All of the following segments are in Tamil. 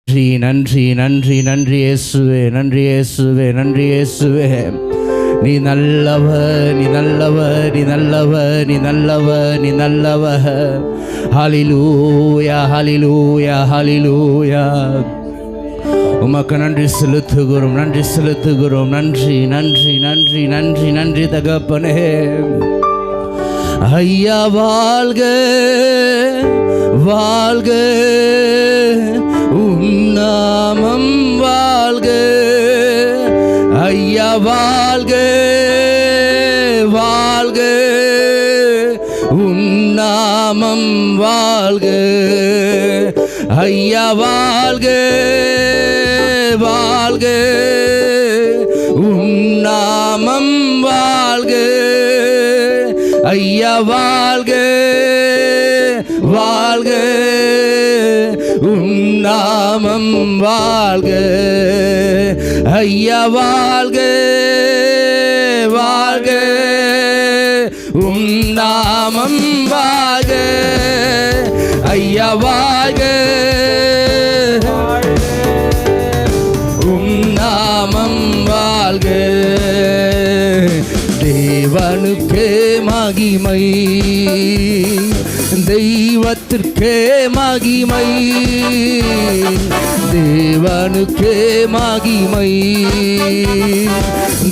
நன்றி நன்றி நன்றி இயேசுவே, நன்றி இயேசுவே, நன்றி இயேசுவே. நீ நல்லவர், நீ நல்லவர், நீ நல்லவர், நீ நல்லவர், நீ நல்லவர். ஹல்லேலூயா, ஹல்லேலூயா, ஹல்லேலூயா. உமக்கு நன்றி செலுத்துகிறோம், நன்றி செலுத்துகிறோம். நன்றி நன்றி நன்றி நன்றி நன்றி தகப்பனே. ஐயா வாழ்க வாழ்க, உன்னாமம் வாழ்க. ஐயா வாழ்க வாழ்க, உன்னாமம் வாழ்க. ஐயா வாழ்க வாழ்க, உன்னாமம் வாழ்க. ஐயா வாழ்க வாழ்க, உன்னாமம் வாழ்க. ஐயா வாழ்க வாழ்க, உன்னாமம் வாழ்க. ஐயா வாழ்க, உன்னாமம் வாழ்க. தேவனுக்கே மகிமை, தெய்வத்திற்கே மகிமை. தேவனுக்கே மகிமை,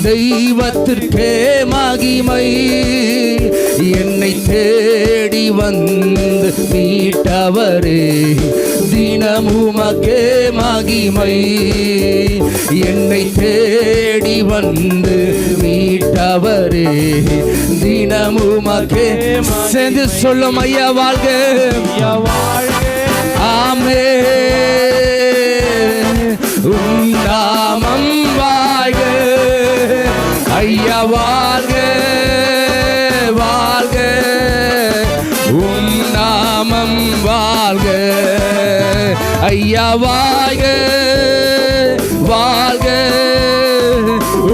தெய்வத்திற்கே மகிமை. என்னை தேடி வந்து மீட்டவரே, தினமுமக்கே மகிமை. என்னை தேடி வந்து மீட்டவரே, தினமுமக்கே. சேர்ந்து சொல்லும் ஐயா வாழ்க, ஆமென். உன்னாமம் வாழ்க. ஐயா வாழ்க வாழ்க, உன்னாமம் வாழ்க. ஐயா வாழ்க வாழ்க,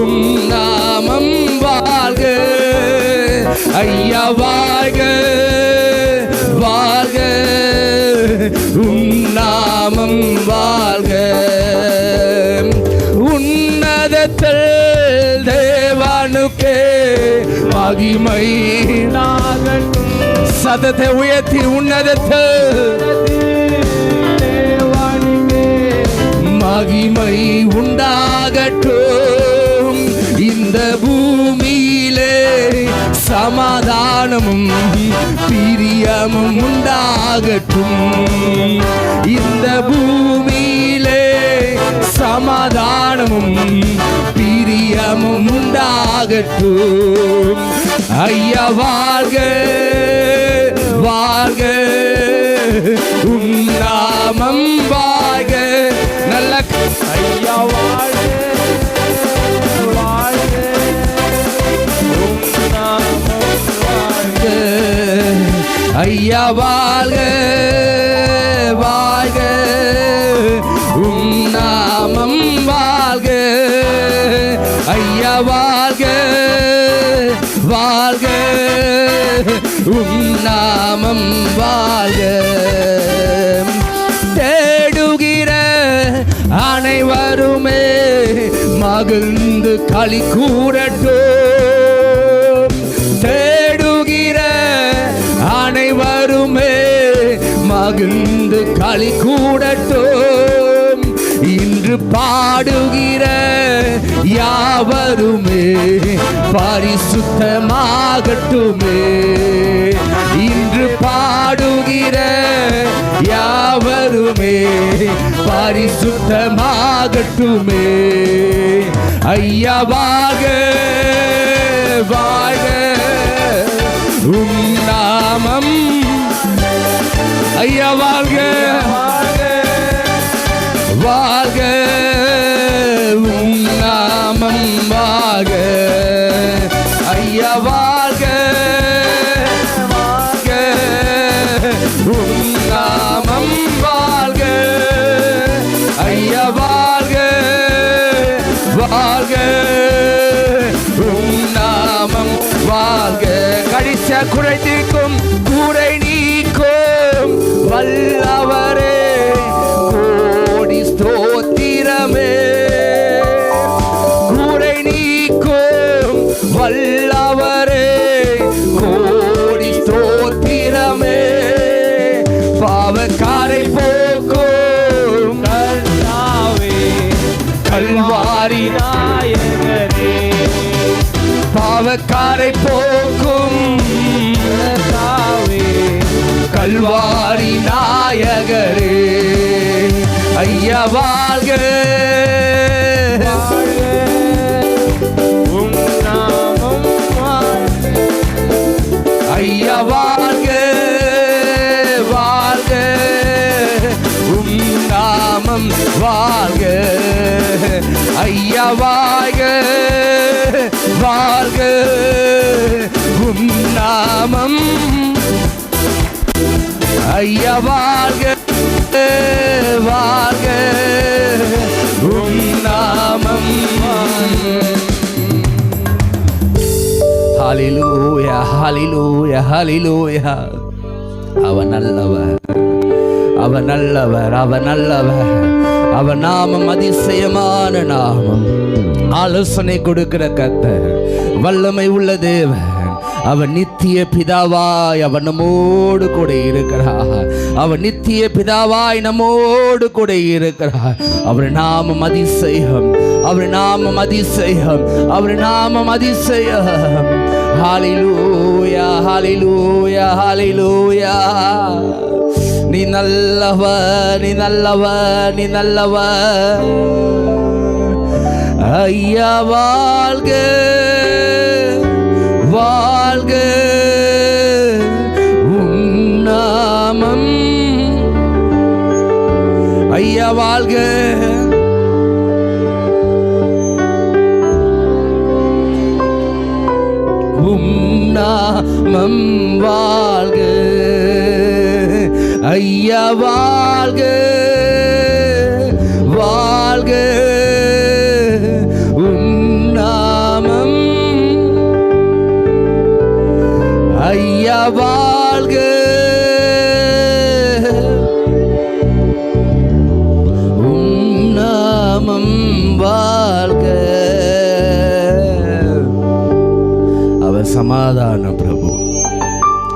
உன்னாமம் வாழ்க. ஐயா வாழ்க வாழ்க, உன்னாமம் வாழ்க. உன்னதத்தில் தேவனுக்கே மகிமை. சதத்தை உயர்த்தி உன்னதத்தில் மகிமை உண்டாகட்டும். இந்த பூமியிலே சமாதானமும் பிரியமும் உண்டாகட்டும். இந்த பூமியிலே சமாதானமும் பிரியமும் உண்டாகட்டும். ஐயா வாழ்க வாழ்க, உன்னாமம் வாழ்க. நல்ல ஐயா வாழ்க வாழ்க, உன்னாமம் வாழ்க. ஐயா வாழ்க வாழ்க, உன்னாமம் வாழ்க. ஐயா வாழ்க வாழ்க, உன்னாமம் வாழ்க. தேடுகிற அனைவருமே மகிழ்ந்து களி கூறட்டும். தேடுகிற அனைவருமே மகிழ்ந்து களி கூடட்டும். இன்று பாடுகிற யாவருமே பரிசுத்தமாகட்டுமே. இன்று பாடுகிற யாவருமே பரிசுத்தமாகட்டுமே. ஐயா வாழ்க வாழ்க, உன்னாமம். ஐயா வாழ்க வாழ்க, உன்னாமம் வாழ்க. ஐயா வாழ்க வாழ்க, உன்னாமம் வாழ்க. ஐயா வாழ்க வாழ்க, உன்னாமம் வாழ்க. கடிச்ச குறை தீர்க்கும் குறை நீக்கும் வல்லவரே, கோடி பாவக்காரை போக்கும் கர்த்தாவே கல்வாரி நாயகரே பாவக்காரை போக்கும் கர்த்தாவே கல்வாரி நாயகரே ஐயா வாழ்க உம் நாமம் ஐயா வாழ்க வாழ்க உம் நாமம் வாழ்க ஐயா வாழ்க வாழ்க உம் நாமம் ஐயா வாழ்க வாழ்க உம் நாமம் ஹல்லேலூயா ஹல்லேலூயா ஹல்லேலூயா அவர் நல்லவர் அவர் நல்லவர் அவர் நல்லவர் அவர் நாமம் அதிசயமான நாமம் ஆலோசனை கொடுக்கிற கர்த்தர் வல்லமை உள்ள தேவன் அவர் நித்திய பிதாவாய் அவர் நம்மோடு கூட இருக்கிறார் அவர் நித்திய பிதாவாய் நம்மோடு கூட இருக்கிறார் அவர் நாமம் அதிசயம் அவர் நாமம் அதிசயம் அவர் நாமம் அதிசயம் ஹல்லேலூயா ஹல்லேலூயா ஹல்லேலூயா நீ நல்லவர் நீ நல்லவர் நீ நல்லவர் ஐயா வாழ்க வாழ்க உம் நாமம் ஐயா வாழ்க உம் நாமம் வாழ்க ஐயா வாழ்க வாழ்க உம் நாமம் ஐயா வாழ்க உம் நாமம் வாழ்க அவர் சமாதான பிரபு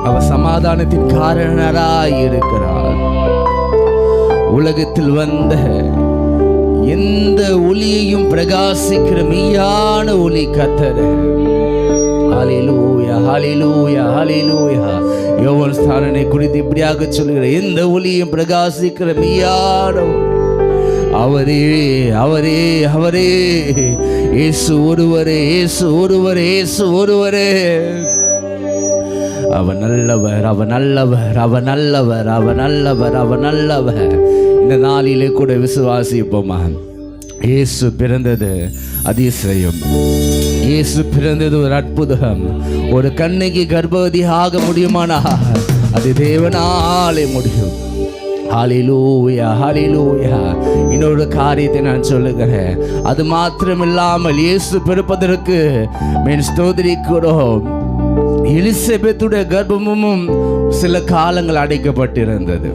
அவர் சமாதானத்தின் காரணராய் இருக்கிறார் உலகத்தில் வந்த எந்த ஒளியையும் பிரகாசிக்கிற மெய்யான ஒளி கர்த்தர் ஹல்லேலூயா ஹல்லேலூயா ஹல்லேலூயா யோவான் ஸ்நானனை குறித்து இப்படியாக சொல்லுகிற எந்த ஒளியும் பிரகாசிக்கிற மெய்யான அவரே அவரே அவரே இயேசு ஒருவரே இயேசு ஒருவரே இயேசு ஒருவரே அவர் நல்லவர் அவர் நல்லவர் அவர் நல்லவர் அவர் நல்லவர் அவர் நல்லவர் இந்த நாளிலே கூட விசுவாசிப்போமா இயேசு பிறந்தது அதிசயம் இயேசு பிறந்தது ஒரு அற்புதம் ஒரு கன்னிகை கர்ப்பவதி ஆக முடியுமானா அது தேவனாலே முடியும் ஹல்லேலூயா ஹல்லேலூயா இன்னொரு காரியத்தை நான் சொல்லுகிறேன் அது மாத்திரமில்லாமல் இயேசு பிறப்பதற்கு மேல் ஸ்தோத்திரிக்கிறோம் எலிசபெத்துடைய கர்ப்பமும் சில காலங்கள் அடைக்கப்பட்டிருந்தது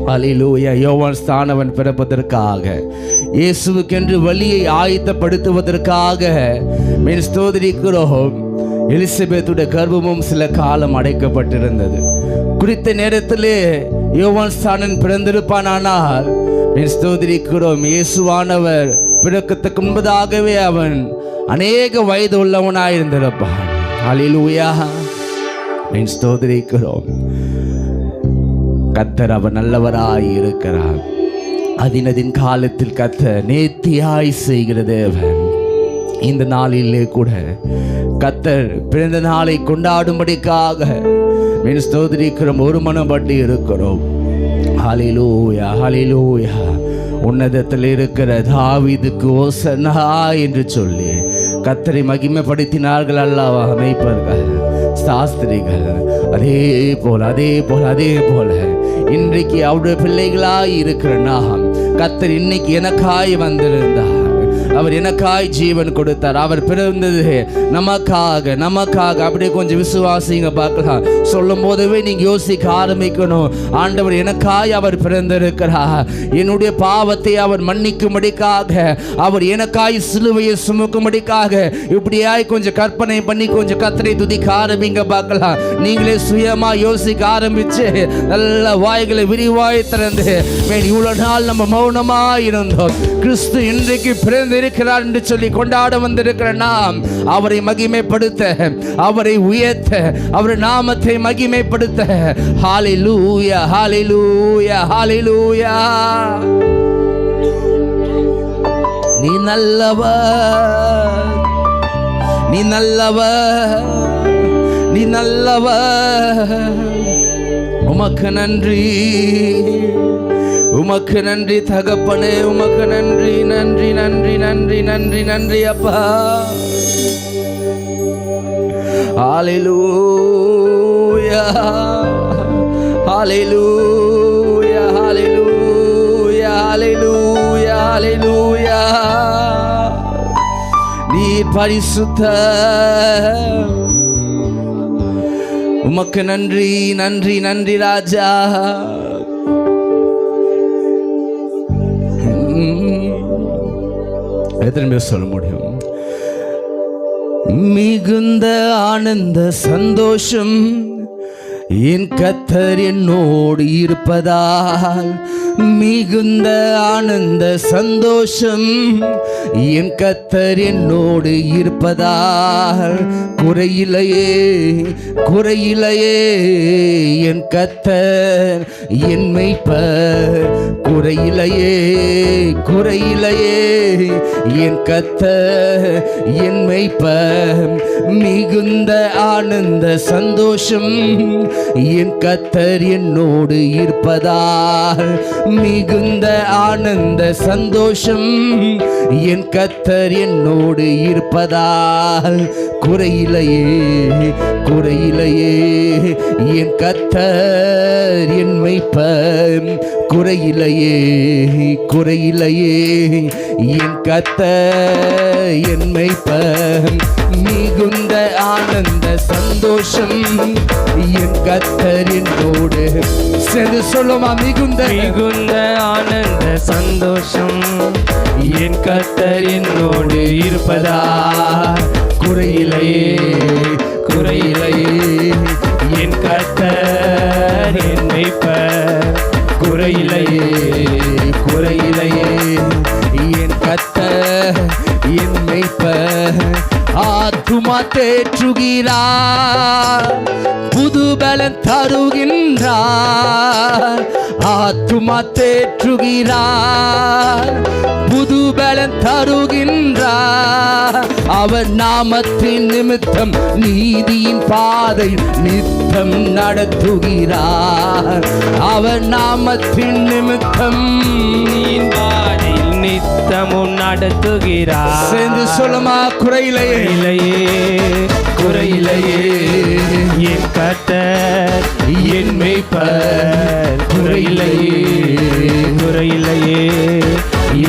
ஹல்லேலூயா யோவான் ஸ்நானவன் பிறப்பதற்காக இயேசுவுக்கென்று வழியை ஆயத்தப்படுத்துவதற்காக மேல் ஸ்தோத்திரிக்கிறோம் எலிசபெத்துடைய கர்ப்பமும் சில காலம் அடைக்கப்பட்டிருந்தது குறித்த நேரத்திலே யோவான் ஸ்நானன் பிறந்திருப்பானால் மேல் ஸ்தோத்திரிக்கிறோம் இயேசுவானவர் பிறக்கத்துக்கு முன்பதாகவே அவன் அநேக வயது உள்ளவனாயிருந்திருப்பான் ஹல்லேலூயா மேல் ஸ்தோத்திரிக்கிறோம் கர்த்தர் அவர் நல்லவராய் இருக்கிறார் அதினதின் காலத்தில் கர்த்தர் நேர்த்தியாய் செய்கிற தேவன் இந்த நாளிலே கூட கர்த்தர் பிறந்த நாளை கொண்டாடும்படிக்காக மேல் ஸ்தோத்திரிக்கிறோம் ஒரு மனப்பட்டு இருக்கிறோம் ஹல்லேலூயா ஹல்லேலூயா உன்னதத்தில் இருக்கிற தாவீதுக்கு ஓசன்னா என்று சொல்லி கர்த்தரை மகிமைப்படுத்தினார்கள் அல்லவா மேய்ப்பர்கள் சாஸ்திரிகள் அதே போல இன்றைக்கு அவருடைய பிள்ளைகளாய் இருக்கிற நாம் கர்த்தர் இன்னைக்கு எனக்காய் வந்திருந்தார் அவர் எனக்காய் ஜீவன் கொடுத்தார். அவர் பிறந்தது நமக்காக அப்படியே கொஞ்சம் விசுவாசிங்க பார்க்கலாம். சொல்லும் போதவே நீங்க யோசிக்க ஆரம்பிக்கணும். ஆண்டவர் எனக்காய் அவர் பிறந்திருக்கிறார். என்னுடைய பாவத்தை அவர் மன்னிக்கும்படிக்காக, அவர் எனக்காய் சிலுவையை சுமக்கும்படிக்காக. இப்படியாய் கொஞ்சம் கற்பனை பண்ணி கொஞ்சம் கர்த்தரை துதிக்க ஆரம்பிங்க பார்க்கலாம். நீங்களே சுயமா யோசிக்க ஆரம்பிச்சு நல்ல வாய்களை விரிவாய் திறந்து, இவ்வளவு நாள் நம்ம மௌனமா இருந்தோம், கிறிஸ்து இன்றைக்கு பிறந்திருக்கிறார் என்று சொல்லி கொண்டாட வந்திருக்கிற நாம் அவரை மகிமைப்படுத்த, அவரை உயர்த்த, அவர் நாமத்தை மகிமைப்படுத்த. ஹalleluya ஹalleluya ஹalleluya. நீ நல்லவர், நீ நல்லவர், நீ நல்லவர். உமக்கு நன்றி, உமக்கு நன்றி தகப்பனே, உமக்கு நன்றி நன்றி நன்றி நன்றி நன்றி நன்றி அப்பா. ஹalleluya ஹalleluya ஹalleluya ஹalleluya ஹalleluya. நீ பரிசுத்த, உமக்கு நன்றி நன்றி நன்றி ராஜா. எத்தனை பேர் சொல்ல முடியும்? மிகுந்த ஆனந்த சந்தோஷம் என் கர்த்தர் என்னோடு இருப்பதால், மிகுந்த ஆனந்த சந்தோஷம் என் கர்த்தர் என்னோடு இருப்பதால், குறையிலையே குறையிலையே என் கர்த்தர் என் மேய்ப்பர், குறையிலையே குறையிலையே என் கர்த்தர் என் மேய்ப்பர். மிகுந்த ஆனந்த சந்தோஷம் என் கர்த்தர் என்னோடு இருப்பதால், மிகுந்த ஆனந்த சந்தோஷம் என் கர்த்தர் என்னோடு இருப்பதால், குறையிலையே குறையிலையே என் கர்த்தர் என் மேய்ப்பர், குறையிலையே குறையிலையே என் கர்த்தர் என் மேய்ப்பர். மிகுந்த ஆனந்த சந்தோஷம் என் கர்த்தர் என்னோடு. சேர்ந்து சொல்லுமா? மிகுந்த மிகுந்த ஆனந்த சந்தோஷம் என் கர்த்தர் என்னோடு இருப்பதா, குறையிலையே குறையிலையே என் கர்த்தர் என் மேய்ப்பர், குறையிலையே குறையிலையே என் கர்த்தர் என் மேய்ப்பர். ஆத்துமா தேற்றுகிறார், புது பலன் தருகின்றார். ஆத்துமா தேற்றுகிறார், புது பலன் தருகின்றார். அவர் நாமத்தின் நிமித்தம் நீதியின் பாதை நித்தம் நடத்துகிறார். அவர் நாமத்தின் நிமித்தம் பாதையில் நித்தமும் நடத்துகிறார். சேர்ந்து சொல்லுமா? குறையிலையே குறையிலையே என் கர்த்தர் என் மேய்ப்பர், குறையிலையே குறையிலையே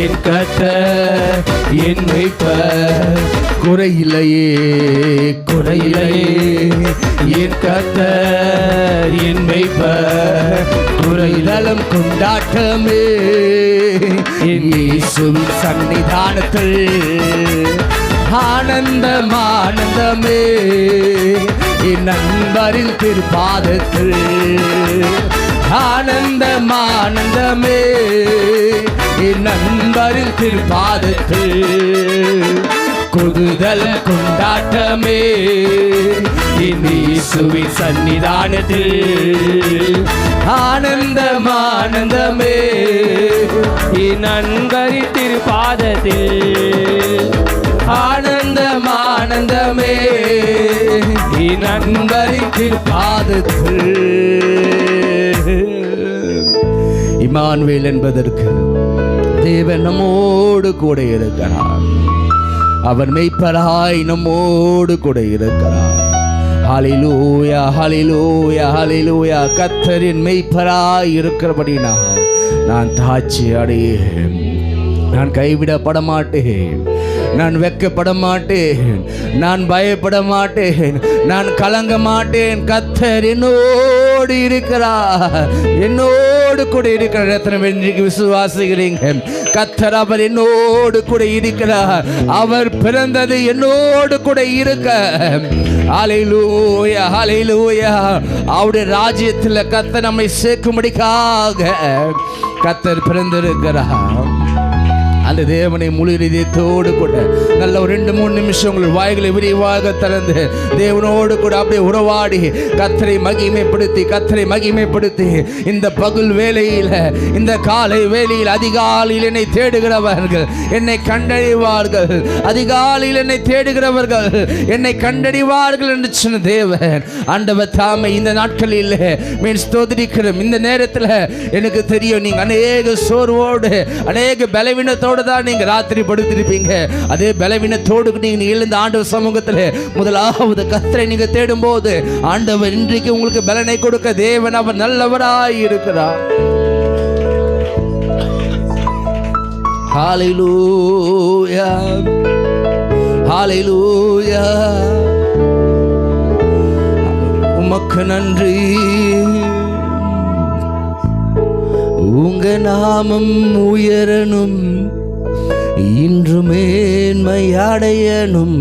என் கர்த்தர் என் மேய்ப்பர், குறையிலையே குறையிலையே என் கர்த்தர் என் மேய்ப்பர். குறைதலும் கொண்டாட்டமே என் இயேசுவின் சன்னிதானத்தில், ஆனந்தம் ஆனந்தமே என் நண்பரின் திருப்பாதத்தில், ஆனந்தம் ஆனந்தமே என் நண்பரின் திருப்பாதத்தில். குதூகல கொண்டாட்டமே என் இயேசுவின் சன்னிதானத்தில், ஆனந்தம் ஆனந்தமே என் நண்பரின் திருப்பாதத்தில், ஆனந்தம் ஆனந்தமே என் நண்பரின் திருப்பாதத்தில். இம்மானுவேல் என்பதற்கு தேவன் நம்மோடு கூட இருக்கிறார். அவர் மெய்ப்பராய் நம்மோடு கூட இருக்கிறார். ஹல்லேலூயா ஹல்லேலூயா ஹல்லேலூயா. கர்த்தரின் மெய்ப்பராய் இருக்கிறபடினால் நான் தாட்சி அடையேன், நான் கைவிடப்பட மாட்டேன். நான் வெட்கப்பட மாட்டேன், நான் பயப்பட மாட்டேன், நான் கலங்க மாட்டேன். கர்த்தர் என்னோடு இருக்கிறார், என்னோடு கூட இருக்கிற எத்தனை இன்றைக்கு விசுவாசிக்கிறீங்க? கர்த்தர் அவர் என்னோடு கூட இருக்கிறார். அவர் பிறந்தது என்னோடு கூட இருக்க. ஹல்லேலூயா, ஹல்லேலூயா. அவருடைய ராஜ்யத்தில் கர்த்தர் நம்மை சேர்க்கும்படிக்காக கர்த்தர் பிறந்திருக்கிறார். அந்த தேவனை முழு இதயத்தோடு கூட நல்ல ஒரு 2-3 நிமிஷம் உங்கள் வாய்களை விரிவாக திறந்து தேவனோடு கூட அப்படியே உறவாடி கர்த்தரை மகிமைப்படுத்தி, கர்த்தரை மகிமைப்படுத்தி, இந்த பகல் வேளையில், இந்த காலை வேளையில், அதிகாலையில் என்னை தேடுகிறவர்கள் என்னை கண்டறிவார்கள், அதிகாலையில் என்னை தேடுகிறவர்கள் என்னை கண்டறிவார்கள் என்று சொன்ன தேவன் ஆண்டவர் தாமே இந்த நாட்களில் மீன் ஸ்தோத்திரிக்கிறோம். இந்த நேரத்தில் எனக்கு தெரியும், நீங்க அநேக சோர்வோடு, அநேக பலவீனத்தோடு தான் நீங்க ராத்திரி படுத்திருப்பீங்க. அதே பலவீனத்தோடு நீங்க எழுந்த ஆண்டவர் சமூகத்தில் முதலாவது கர்த்தரை நீங்க தேடும் போது ஆண்டவர் இன்றைக்கு உங்களுக்கு பலனை கொடுக்க தேவன் அவர் நல்லவராய் இருக்கிறார். ஹல்லேலூயா, ஹல்லேலூயா. உமக்கு நன்றி. உங்க நாமம் உயரணும், இன்று மேன்மை அடையணும்.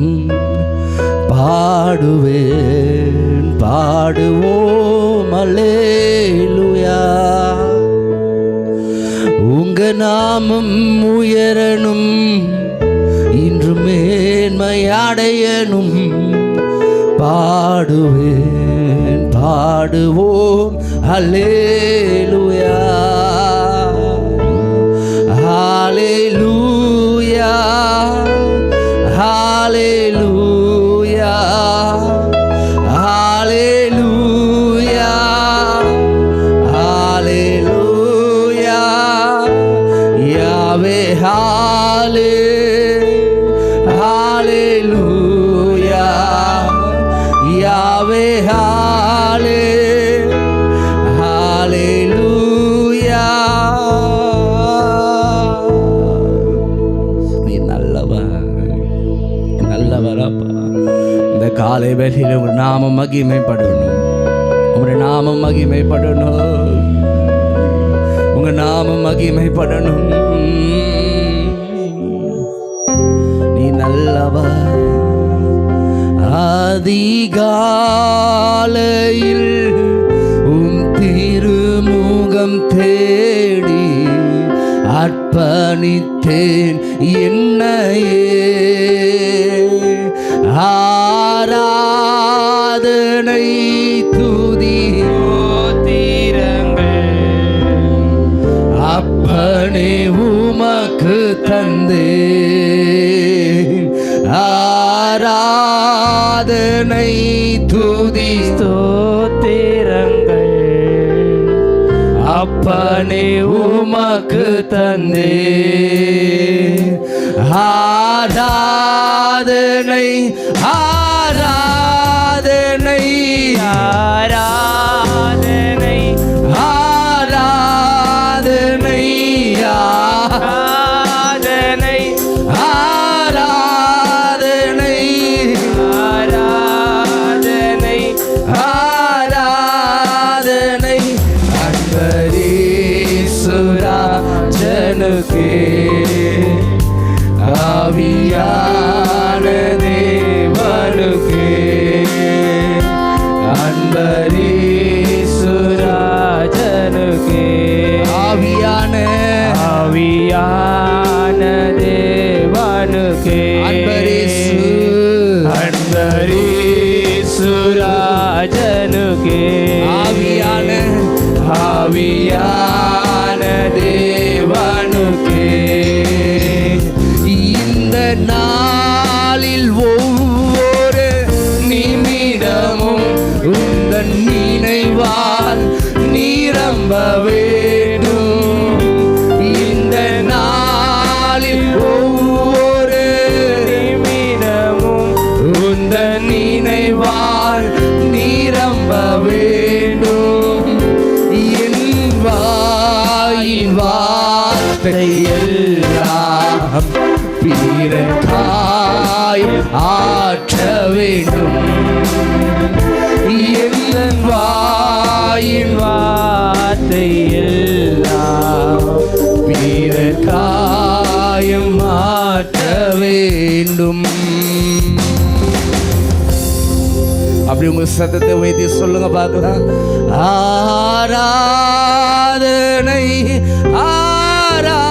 பாடுவேன், பாடுவோம் அல்லேலூயா. உங்க நாமம் உயரணும், இன்று மேன்மை அடையணும். பாடுவேன், பாடுவோம் அல்லேலூயா. Hallelujah, hallelujah, hallelujah, hallelujah. Yahweh, hallelujah, Yahweh, காலை வேளையில் உங்கள் நாமம் மகிமைப்படணும், உங்களுடைய நாமம் மகிமைப்படணும், உங்க நாமம் மகிமைப்படணும். நீ நல்லவர். அதிகாலையில் உம் திருமுகம் தேடி அர்ப்பணித்தேன் என்னையே. ஆராதனை துதி தீரங்கள் அப்பனே உமக்கு தந்தே. ஆராதனை துதி ஸ்தோத்திரங்கள் அப்பனே உமக்கு தந்தே. ஆராதனை ஆராதனை ஆராதனை ஆராதனை ஆராதனை ஆராதனை ஆராதனை ஆராதனை அன்பரீசுராஜனுக்கே. ஆவியான தேவனுக்கே அன்பரீசுராஜனுக்கே. ஆவியான ஆவியான தேவனுக்கே அன்பரீசுராஜனுக்கே. ஆவியான ஆவியான தேவனுக்கே. நாளில் ஒவ்வொரு நிமிடமும் உந்தன் நினைவால் நிரம்ப வேண்டும். இந்த நாளில் ஒவ்வொரு நிமிடமும் உந்தன் நினைவால் நிரம்ப வேண்டும். என் வாயின் வார்த்தை எல்லாம் பிறன் காயம் ஆற்ற வேண்டும். என் வாயின் வார்த்தை எல்லாம் பிற காயம் ஆற்ற வேண்டும். அப்படி உங்க சத்தத்தை உயர்த்தி சொல்லுங்க பார்க்கலாம். ஆராதனை ஆராதனை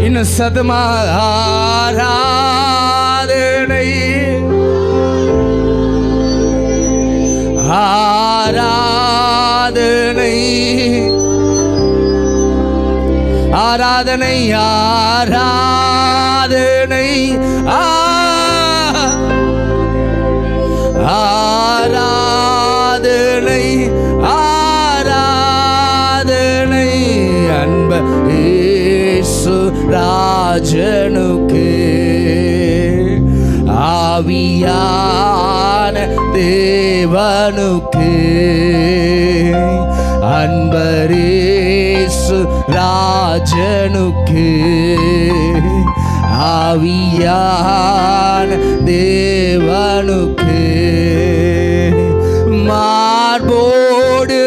இன்னும் சத்தமா ஆராதனை ஆராதனை ஆராதனை ஆராதனை ஆராதனை ஆராதனை அன்ப இயேசு ராஜனுக்கு ஆவியான தேவனுக்கு அன்பரேசு ராஜனுக்கு ஆவியான தேவனுக்கு மார்போடு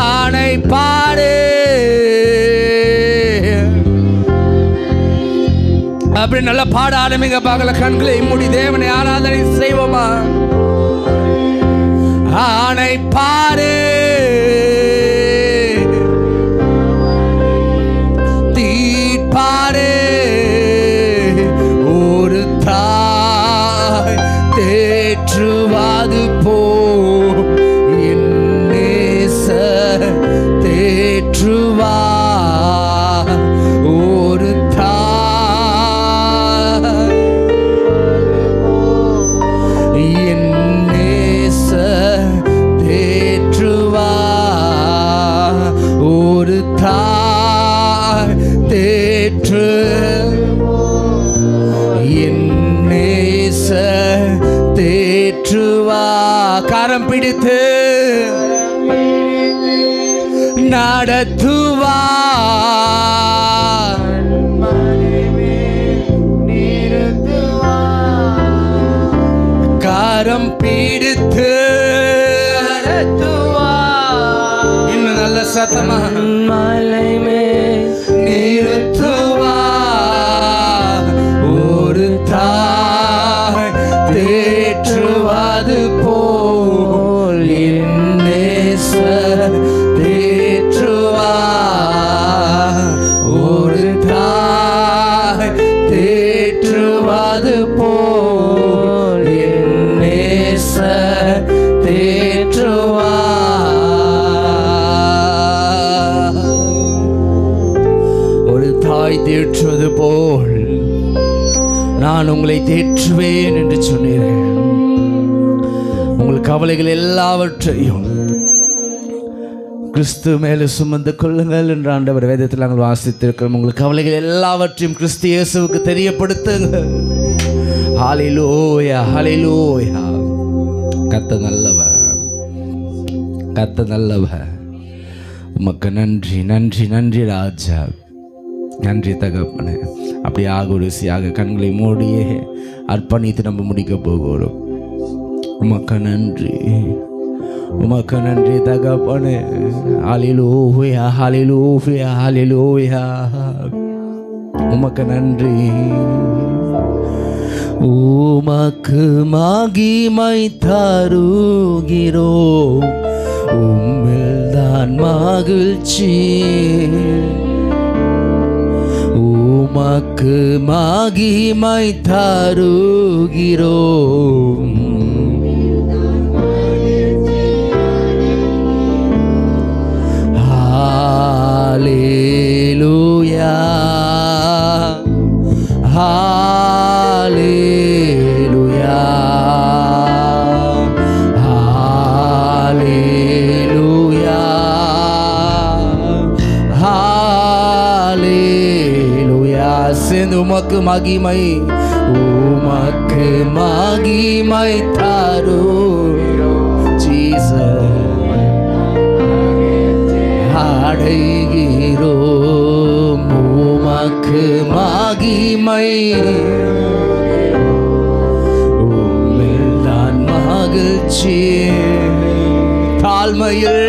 ஆணைப்பாடு. அப்படி நல்லா பாட ஆரம்பிங்க பார்க்கல. கண்களை மூடி தேவனை ஆராதனை செய்வோமா? ஆணைப்பாடு தீர்ப்பாடு. ஒரு தாய் தேற்றுவது போ என் நேசர் தேற்றுவா. ஒரு தாய் என் நேசர் தேற்றுவா. ஒரு தாய் தேற்று என் நேசர் தேற்றுவா. கரம் பிடித்து நடத்துவா. கரம் பிடித்து நடத்துவா. இன்னும் நல்ல சத்தமா மலை மேல் நிறுத்துவா. ஒரு தாய் தேற்றுவது போல் என் நேசர் தேற்றுவா. ஒரு தாய் தேற்றுவது போல் என் நேசர் தேற்றுவா. ஒரு தாய் தேற்றுவது போல் நான் உங்களை தேற்றுவேன் என்று சொன்னீர்கள். உங்கள் கவலைகள் எல்லாவற்றையும் கிறிஸ்து மேலே சுமந்து கொள்ளுங்கள் என்று ஆண்டவர் வேதத்தில் நாங்கள் வாசித்திருக்கிறோம். உங்கள் கவலைகள் எல்லாவற்றையும் கிறிஸ்து இயேசுவுக்கு தெரியப்படுத்துங்கள். ஹல்லேலூயா ஹல்லேலூயா. கர்த்தர் நல்லவர், கர்த்தர் நல்லவர். உமக்கு நன்றி நன்றி நன்றி ராஜா, நன்றி தகப்பனே. அப்படி ஆகுருசியாக கண்களை மூடியே அர்ப்பணித்து நம்ம முடிக்க போகிறோம். உமக்கு நன்றி, உமக்கு நன்றி தகப்பனே. ஹல்லேலூயா ஹல்லேலூயா ஹல்லேலூயா. உமக்கு நன்றி. உமக்கு மகிமை தருகிறோம், உம்மில் தான் மகிழ்ச்சி. உமக்கு மகிமை தருகிறோம், ஹல்லேலூயா ஹல்லேலூயா ஹல்லேலூயா ஹல்லேலூயா. சேர்ந்து உமக்கு மகிமை, உமக்கு மகிமை தருகிறோம் ஜீசஸ். ஆடை தாழ்மையில்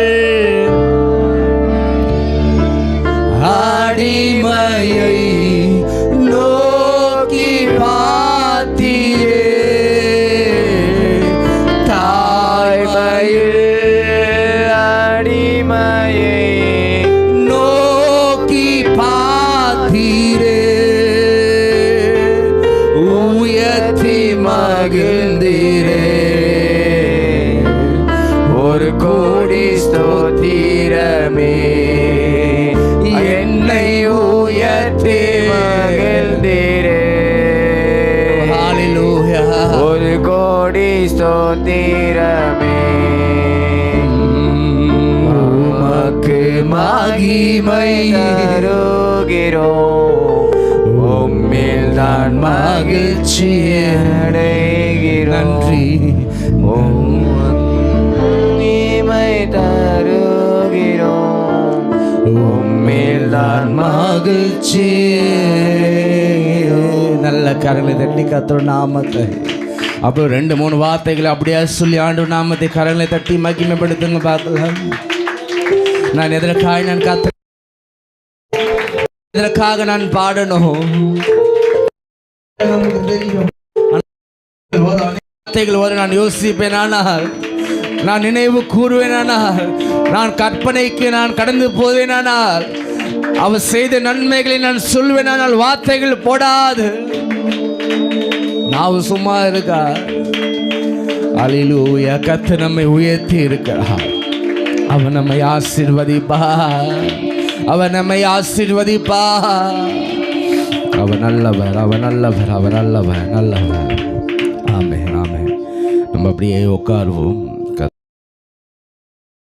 அடிமையை நோக்கி பார்த்தீரே, தாழ்மையில் அடிமையை நோக்கி பார்த்தீரே, உயர்த்தி மகிழ்ந்தீரே, ஒரு கோடி ஸ்தோத்திரமே, என்னை உயர்த்தி மகிழ்ந்தீரே. ஹalleluya. ஒரு கோடி ஸ்தோத்திரமே, உமக்கு மகிமை தருகிறோம், உம்மில் தான் மகிழ்ச்சி அடைகிறோம். நன்றி. உம்மை தருகிறோம், உம்மில் தான் மகிழ்ச்சி. நல்ல கரங்களை தட்டி கர்த்தர் நாமத்தை அப்போ 2-3 வார்த்தைகளை அப்படியே சொல்லி ஆண்டவர் நாமத்தை கரங்களை தட்டி மகிமைப்படுத்துங்க பார்க்கலாம். நான் எதற்காக நான் பாடணும்? வார்த்தைகள் வர நான் யோசிப்பேனானால், நான் நினைவு கூறுவேனானால், நான் கற்பனைக்கு நான் கடந்து போவேனானால், அவர் செய்த நன்மைகளை நான் சொல்வேனானால், வார்த்தைகள் போடாது நான் சும்மா இருக்கா. அல்லேலூயா. கர்த்தர் நம்மை உயர்த்தி இருக்கிறார். அவன் நம்மை ஆசீர்வதிப்பா, அவன் நம்மை ஆசீர்வதிப்பா. அவர் நல்லவர், அவர் நல்லவர், அவர் நல்லவர், நல்லவர். ஆமென், ஆமென். நம்ம அப்படியே உட்காருவோம்.